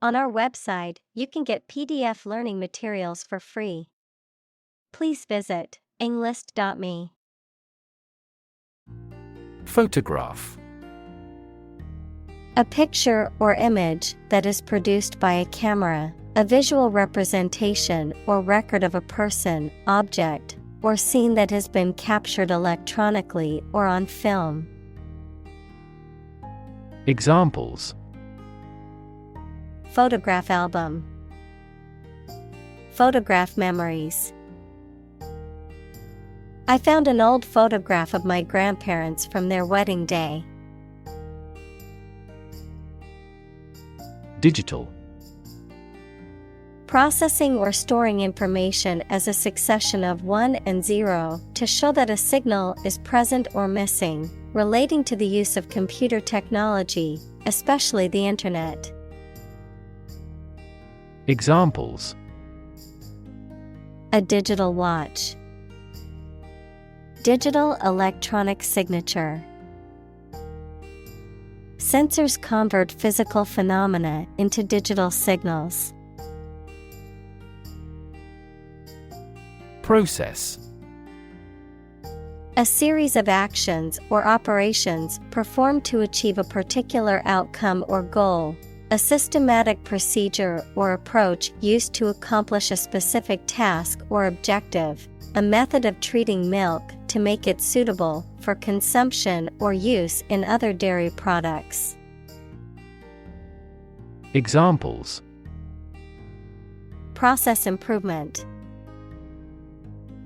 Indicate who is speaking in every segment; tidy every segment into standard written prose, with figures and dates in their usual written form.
Speaker 1: On our website, you can get PDF learning materials for free. Please visit englist.me.
Speaker 2: Photograph.
Speaker 1: A picture or image that is produced by a camera, a visual representation or record of a person, object, or scene that has been captured electronically or on film.
Speaker 2: Examples:
Speaker 1: Photograph album. Photograph memories. I found an old photograph of my grandparents from their wedding day.
Speaker 2: Digital.
Speaker 1: Processing or storing information as a succession of 1 and 0 to show that a signal is present or missing, relating to the use of computer technology, especially the Internet.
Speaker 2: Examples:
Speaker 1: A digital watch. Digital electronic signature. Sensors convert physical phenomena into digital signals.
Speaker 2: Process.
Speaker 1: A series of actions or operations performed to achieve a particular outcome or goal. A systematic procedure or approach used to accomplish a specific task or objective. A method of treating milk to make it suitable for consumption or use in other dairy products.
Speaker 2: Examples:
Speaker 1: Process improvement.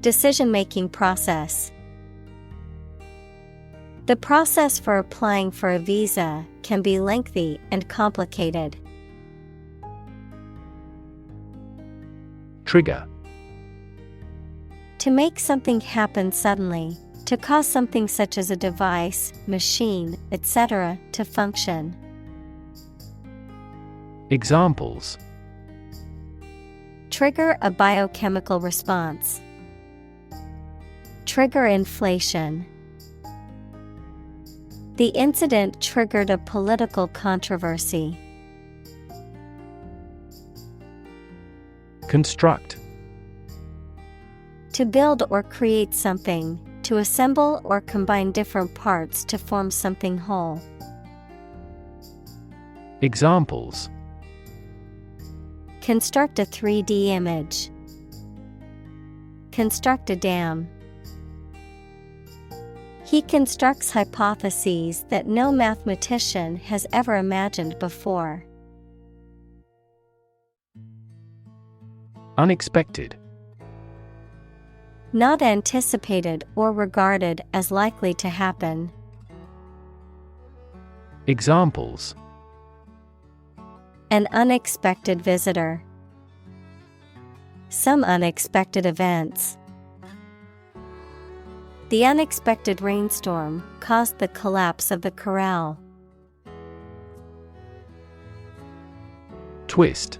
Speaker 1: Decision-making process. The process for applying for a visa can be lengthy and complicated.
Speaker 2: Trigger.
Speaker 1: To make something happen suddenly, to cause something such as a device, machine, etc., to function.
Speaker 2: Examples:
Speaker 1: Trigger a biochemical response. Trigger inflation. The incident triggered a political controversy.
Speaker 2: Construct.
Speaker 1: To build or create something, to assemble or combine different parts to form something whole.
Speaker 2: Examples:
Speaker 1: Construct a 3D image. Construct a dam. He constructs hypotheses that no mathematician has ever imagined before.
Speaker 2: Unexpected.
Speaker 1: Not anticipated or regarded as likely to happen.
Speaker 2: Examples:
Speaker 1: An unexpected visitor. Some unexpected events. The unexpected rainstorm caused the collapse of the corral.
Speaker 2: Twist.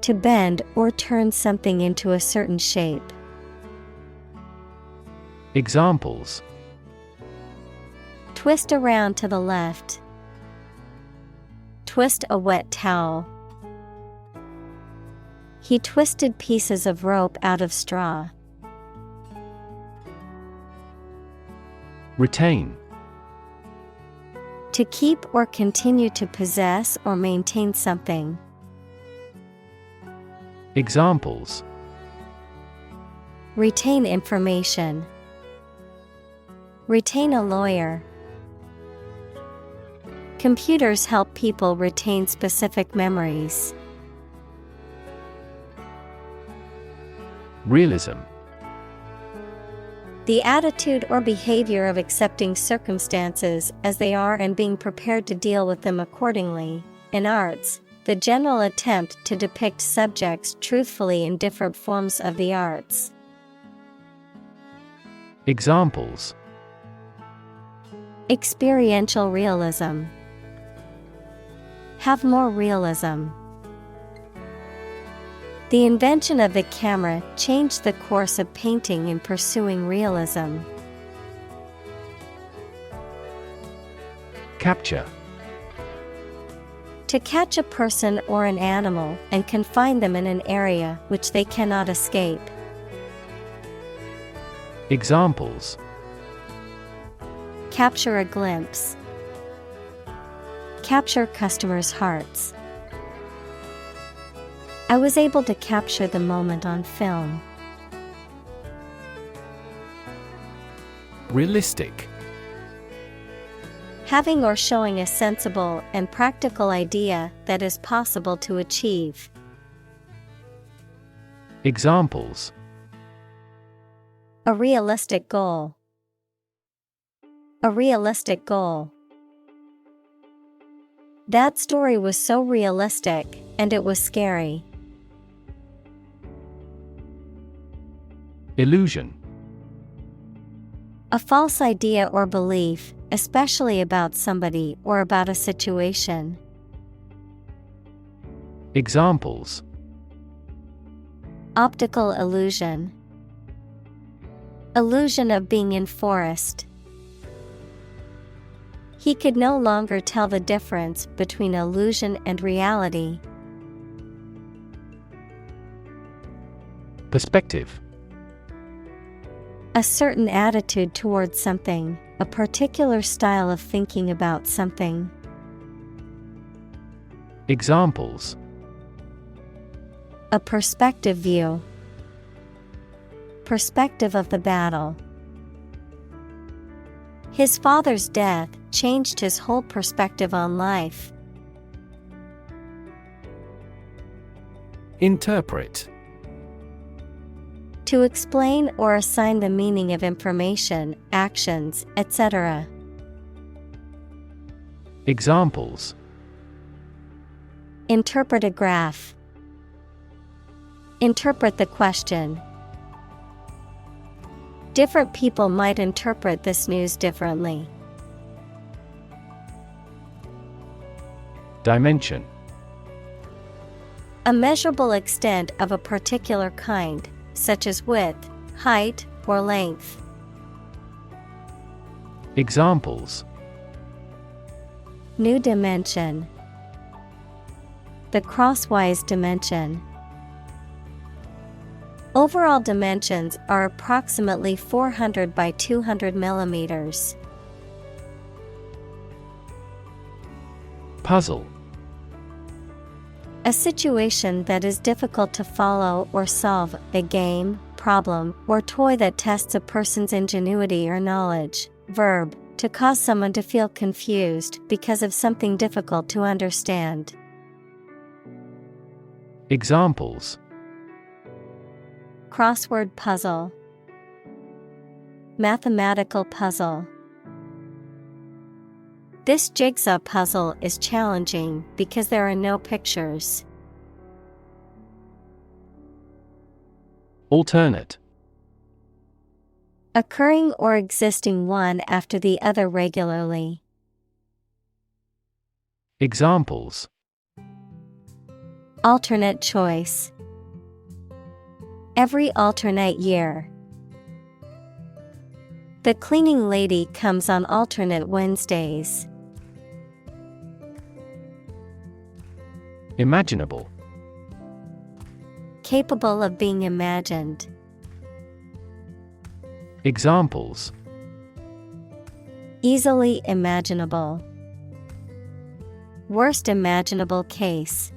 Speaker 1: To bend or turn something into a certain shape.
Speaker 2: Examples:
Speaker 1: Twist around to the left. Twist a wet towel. He twisted pieces of rope out of straw.
Speaker 2: Retain.
Speaker 1: To keep or continue to possess or maintain something.
Speaker 2: Examples:
Speaker 1: Retain information. Retain a lawyer. Computers help people retain specific memories.
Speaker 2: Realism.
Speaker 1: The attitude or behavior of accepting circumstances as they are and being prepared to deal with them accordingly. In arts, the general attempt to depict subjects truthfully in different forms of the arts.
Speaker 2: Examples:
Speaker 1: Experiential realism. Have more realism. The invention of the camera changed the course of painting in pursuing realism.
Speaker 2: Capture.
Speaker 1: To catch a person or an animal and confine them in an area which they cannot escape.
Speaker 2: Examples:
Speaker 1: Capture a glimpse. Capture customers' hearts. I was able to capture the moment on film.
Speaker 2: Realistic.
Speaker 1: Having or showing a sensible and practical idea that is possible to achieve.
Speaker 2: Examples:
Speaker 1: A realistic goal. A realistic goal. That story was so realistic, and it was scary.
Speaker 2: Illusion.
Speaker 1: A false idea or belief, especially about somebody or about a situation.
Speaker 2: Examples:
Speaker 1: Optical illusion. Illusion of being in forest. He could no longer tell the difference between illusion and reality.
Speaker 2: Perspective.
Speaker 1: A certain attitude towards something, a particular style of thinking about something.
Speaker 2: Examples:
Speaker 1: A perspective view. Perspective of the battle. His father's death changed his whole perspective on life.
Speaker 2: Interpret.
Speaker 1: To explain or assign the meaning of information, actions, etc.
Speaker 2: Examples:
Speaker 1: Interpret a graph. Interpret the question. Different people might interpret this news differently.
Speaker 2: Dimension.
Speaker 1: A measurable extent of a particular kind, such as width, height, or length.
Speaker 2: Examples:
Speaker 1: New dimension. The crosswise dimension. Overall dimensions are approximately 400 by 200 millimeters.
Speaker 2: Puzzle.
Speaker 1: A situation that is difficult to follow or solve, a game, problem, or toy that tests a person's ingenuity or knowledge. Verb, to cause someone to feel confused because of something difficult to understand.
Speaker 2: Examples:
Speaker 1: Crossword puzzle. Mathematical puzzle. This jigsaw puzzle is challenging because there are no pictures.
Speaker 2: Alternate.
Speaker 1: Occurring or existing one after the other regularly.
Speaker 2: Examples:
Speaker 1: Alternate choice. Every alternate year. The cleaning lady comes on alternate Wednesdays.
Speaker 2: Imaginable.
Speaker 1: Capable of being imagined.
Speaker 2: Examples:
Speaker 1: Easily imaginable. Worst imaginable case.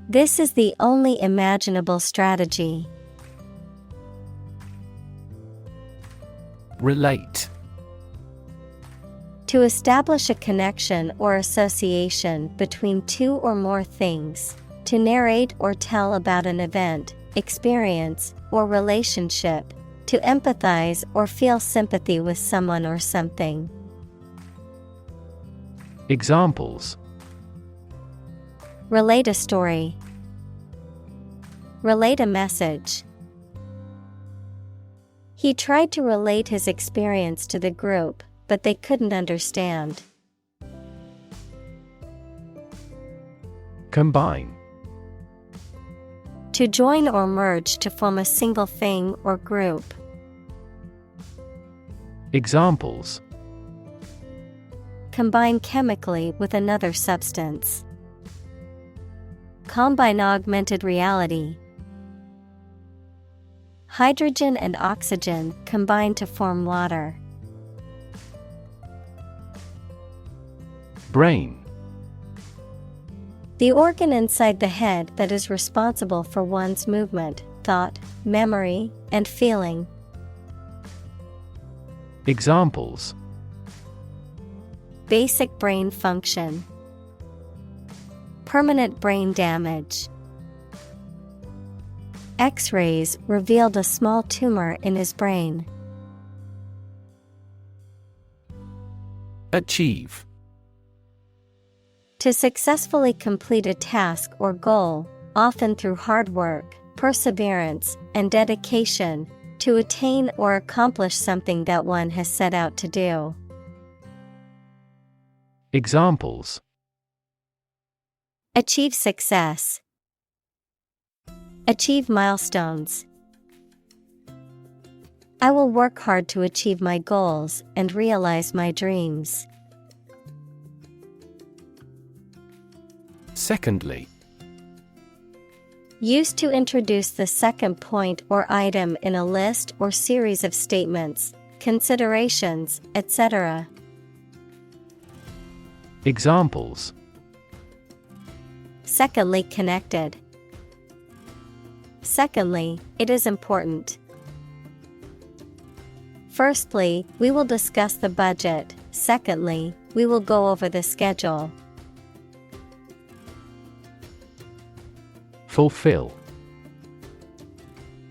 Speaker 1: This is the only imaginable strategy.
Speaker 2: Relate.
Speaker 1: To establish a connection or association between two or more things. To narrate or tell about an event, experience, or relationship. To empathize or feel sympathy with someone or something.
Speaker 2: Examples:
Speaker 1: Relate a story. Relate a message. He tried to relate his experience to the group, but they couldn't understand.
Speaker 2: Combine.
Speaker 1: To join or merge to form a single thing or group.
Speaker 2: Examples:
Speaker 1: combine chemically with another substance. Combine augmented reality. Hydrogen and oxygen combine to form water.
Speaker 2: Brain.
Speaker 1: The organ inside the head that is responsible for one's movement, thought, memory, and feeling.
Speaker 2: Examples:
Speaker 1: Basic brain function. Permanent brain damage. X-rays revealed a small tumor in his brain.
Speaker 2: Achieve.
Speaker 1: To successfully complete a task or goal, often through hard work, perseverance, and dedication, to attain or accomplish something that one has set out to do.
Speaker 2: Examples:
Speaker 1: Achieve success. Achieve milestones. I will work hard to achieve my goals and realize my dreams.
Speaker 2: Secondly.
Speaker 1: Used to introduce the second point or item in a list or series of statements, considerations, etc.
Speaker 2: Examples:
Speaker 1: Secondly connected. Secondly, it is important. Firstly, we will discuss the budget. Secondly, we will go over the schedule.
Speaker 2: Fulfill.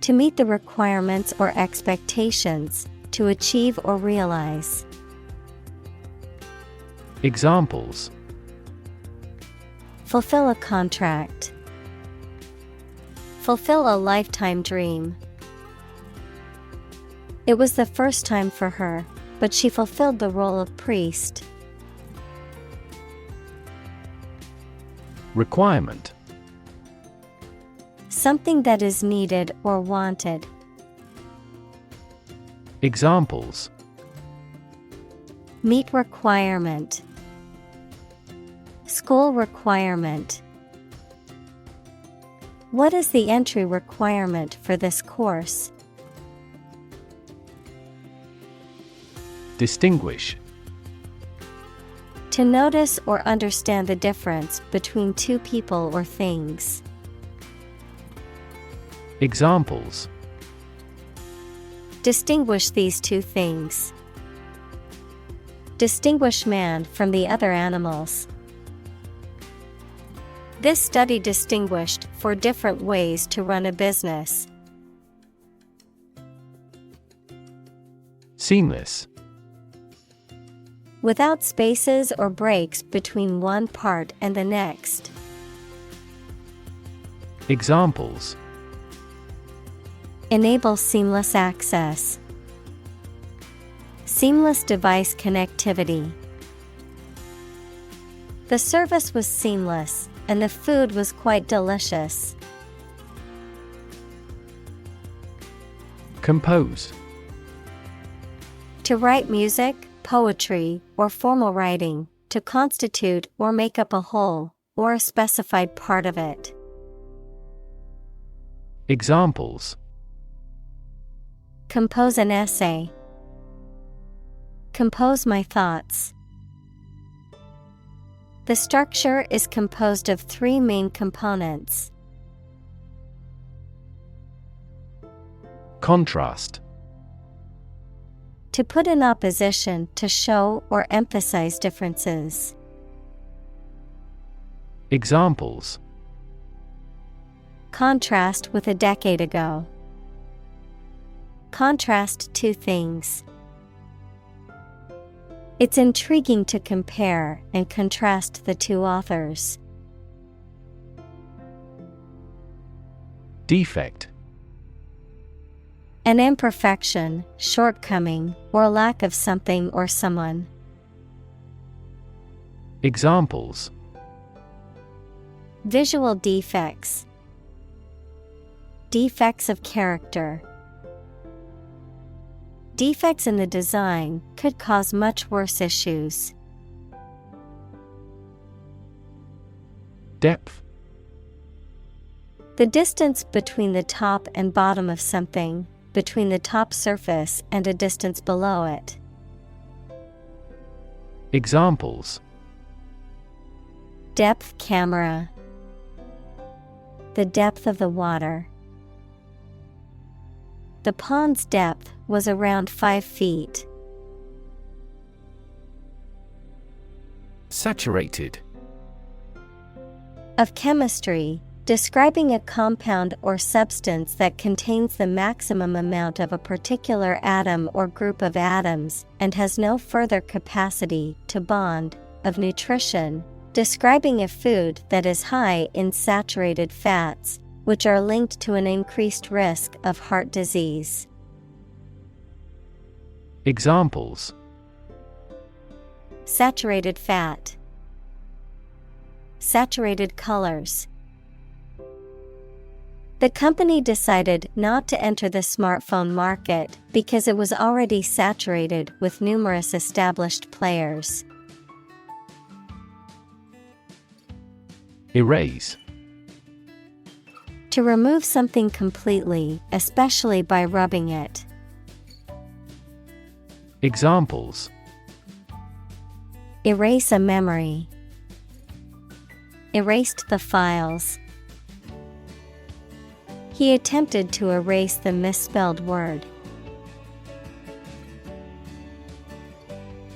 Speaker 1: To meet the requirements or expectations, to achieve or realize.
Speaker 2: Examples:
Speaker 1: Fulfill a contract. Fulfill a lifetime dream. It was the first time for her, but she fulfilled the role of priest.
Speaker 2: Requirement.
Speaker 1: Something that is needed or wanted.
Speaker 2: Examples:
Speaker 1: Meet requirement. School requirement. What is the entry requirement for this course?
Speaker 2: Distinguish.
Speaker 1: To notice or understand the difference between two people or things.
Speaker 2: Examples:
Speaker 1: Distinguish these two things. Distinguish man from the other animals. This study distinguished 4 different ways to run a business.
Speaker 2: Seamless.
Speaker 1: Without spaces or breaks between one part and the next.
Speaker 2: Examples:
Speaker 1: Enable seamless access. Seamless device connectivity. The service was seamless, and the food was quite delicious.
Speaker 2: Compose.
Speaker 1: To write music, poetry, or formal writing, to constitute or make up a whole, or a specified part of it.
Speaker 2: Examples:
Speaker 1: Compose an essay. Compose my thoughts. The structure is composed of 3 main components.
Speaker 2: Contrast.
Speaker 1: To put in opposition to show or emphasize differences.
Speaker 2: Examples:
Speaker 1: Contrast with a decade ago. Contrast 2 things. It's intriguing to compare and contrast the 2 authors.
Speaker 2: Defect.
Speaker 1: An imperfection, shortcoming, or lack of something or someone.
Speaker 2: Examples:
Speaker 1: Visual defects. Defects of character. Defects in the design could cause much worse issues.
Speaker 2: Depth.
Speaker 1: The distance between the top and bottom of something, between the top surface and a distance below it.
Speaker 2: Examples:
Speaker 1: Depth camera. The depth of the water. The pond's depth was around 5 feet.
Speaker 2: Saturated.
Speaker 1: Of chemistry, describing a compound or substance that contains the maximum amount of a particular atom or group of atoms and has no further capacity to bond. Of nutrition, describing a food that is high in saturated fats, which are linked to an increased risk of heart disease.
Speaker 2: Examples:
Speaker 1: Saturated fat. Saturated colors. The company decided not to enter the smartphone market because it was already saturated with numerous established players.
Speaker 2: Erase.
Speaker 1: To remove something completely, especially by rubbing it.
Speaker 2: Examples:
Speaker 1: Erase a memory. Erased the files. He attempted to erase the misspelled word.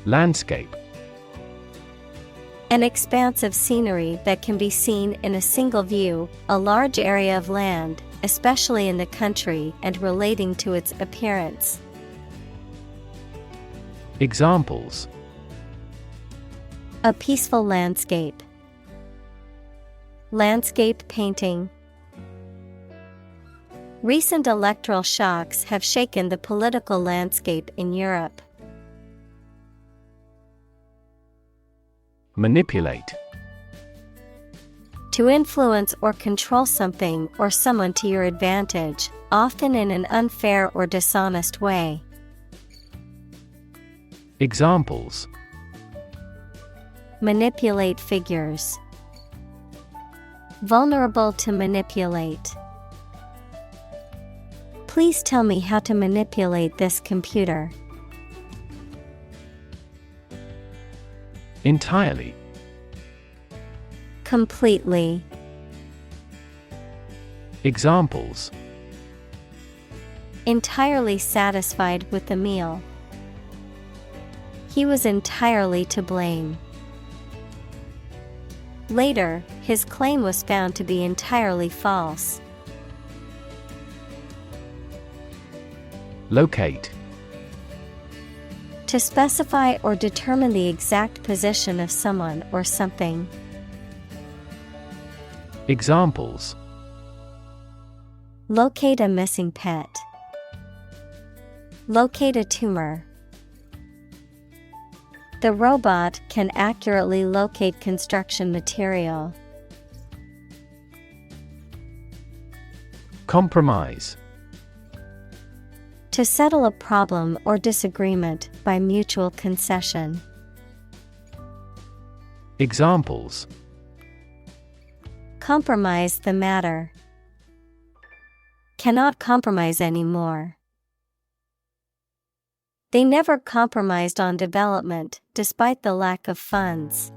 Speaker 2: Landscape.
Speaker 1: An expanse of scenery that can be seen in a single view, a large area of land, especially in the country and relating to its appearance.
Speaker 2: Examples:
Speaker 1: A peaceful landscape. Landscape painting. Recent electoral shocks have shaken the political landscape in Europe.
Speaker 2: Manipulate.
Speaker 1: To influence or control something or someone to your advantage, often in an unfair or dishonest way.
Speaker 2: Examples:
Speaker 1: Manipulate figures. Vulnerable to manipulate. Please tell me how to manipulate this computer.
Speaker 2: Entirely.
Speaker 1: Completely.
Speaker 2: Examples:
Speaker 1: Entirely satisfied with the meal. He was entirely to blame. Later, his claim was found to be entirely false.
Speaker 2: Locate.
Speaker 1: To specify or determine the exact position of someone or something.
Speaker 2: Examples:
Speaker 1: Locate a missing pet. Locate a tumor. The robot can accurately locate construction material.
Speaker 2: Compromise.
Speaker 1: To settle a problem or disagreement by mutual concession.
Speaker 2: Examples:
Speaker 1: Compromise the matter. Cannot compromise anymore. They never compromised on development, despite the lack of funds.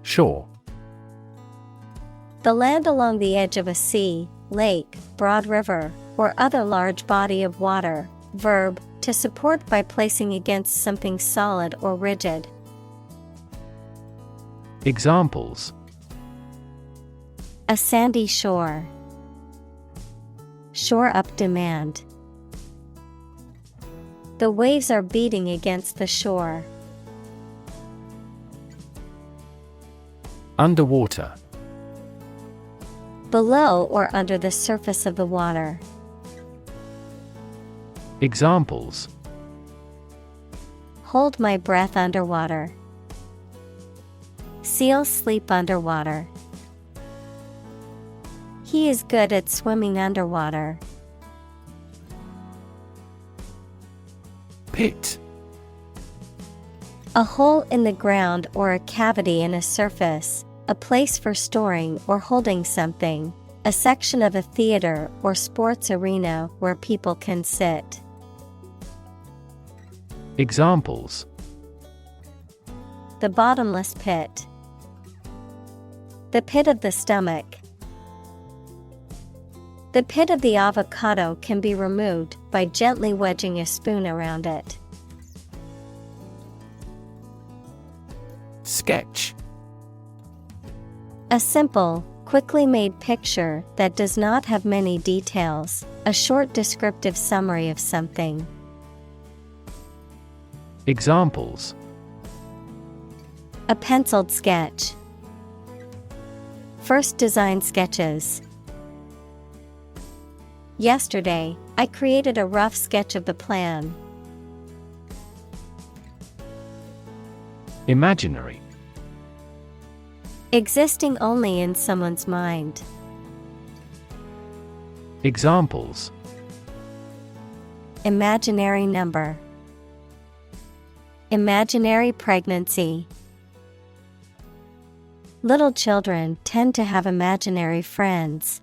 Speaker 2: Shore.
Speaker 1: The land along the edge of a sea, lake, broad river, or other large body of water. Verb, to support by placing against something solid or rigid.
Speaker 2: Examples:
Speaker 1: A sandy shore. Shore up demand. The waves are beating against the shore.
Speaker 2: Underwater.
Speaker 1: Below or under the surface of the water.
Speaker 2: Examples:
Speaker 1: Hold my breath underwater. Seals sleep underwater. He is good at swimming underwater.
Speaker 2: Pit.
Speaker 1: A hole in the ground or a cavity in a surface, a place for storing or holding something, a section of a theater or sports arena where people can sit.
Speaker 2: Examples:
Speaker 1: The bottomless pit. The pit of the stomach. The pit of the avocado can be removed by gently wedging a spoon around it.
Speaker 2: Sketch.
Speaker 1: A simple, quickly made picture that does not have many details, a short descriptive summary of something.
Speaker 2: Examples:
Speaker 1: A penciled sketch. First design sketches. Yesterday, I created a rough sketch of the plan.
Speaker 2: Imaginary.
Speaker 1: Existing only in someone's mind.
Speaker 2: Examples:
Speaker 1: Imaginary number. Imaginary pregnancy. Little children tend to have imaginary friends.